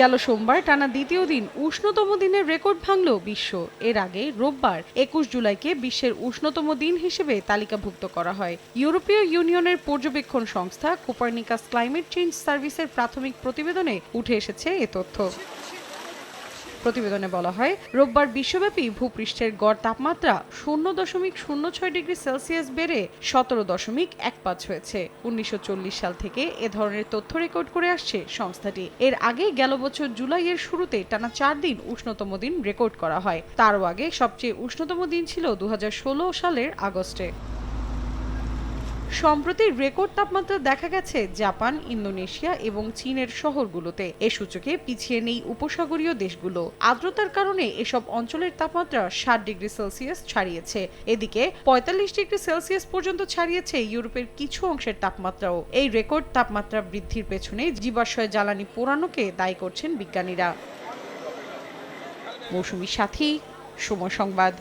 গেল সোমবার টানা দ্বিতীয় দিন উষ্ণতম দিনের রেকর্ড ভাঙল বিশ্ব। এর আগে রোববার ২১ জুলাইকে বিশ্বের উষ্ণতম দিন হিসেবে তালিকাভুক্ত করা হয়। ইউরোপীয় ইউনিয়নের পর্যবেক্ষণ সংস্থা কোপার্নিকাস ক্লাইমেট চেঞ্জ সার্ভিসের প্রাথমিক প্রতিবেদনে উঠে এসেছে এ তথ্য। প্রতিবেদনে বলা হয়, রোববার বিশ্বব্যাপী ভূপৃষ্ঠের গড় তাপমাত্রা ০.০৬ ডিগ্রি সেলসিয়াস বেড়ে ১৭.১৫ হয়েছে। ১৯৪০ সাল থেকে এ ধরনের তথ্য রেকর্ড করে আসছে সংস্থাটি। এর আগে গেল বছর জুলাইয়ের শুরুতে টানা ৪ দিন উষ্ণতম দিন রেকর্ড করা হয়। তারও আগে সবচেয়ে উষ্ণতম দিন ছিল ২০১৬ সালের আগস্টে। সম্প্রতি রেকর্ড তাপমাত্রা দেখা গেছে জাপান, ইন্দোনেশিয়া এবং চীনের শহরগুলোতে। এ সূচকে পিছিয়ে নেই উপসাগরীয় দেশগুলো। আর্দ্রতার কারণে এসব অঞ্চলের তাপমাত্রা ৬০ ডিগ্রি সেলসিয়াস ছাড়িয়েছে। এদিকে ৪৫ ডিগ্রি সেলসিয়াস পর্যন্ত ছাড়িয়েছে ইউরোপের কিছু অংশের তাপমাত্রাও। এই রেকর্ড তাপমাত্রা বৃদ্ধির পেছনে জীবাশ্ম জ্বালানি পোড়ানোকে দায়ী করছেন বিজ্ঞানীরা। মৌসুমী সাথী, সময় সংবাদ।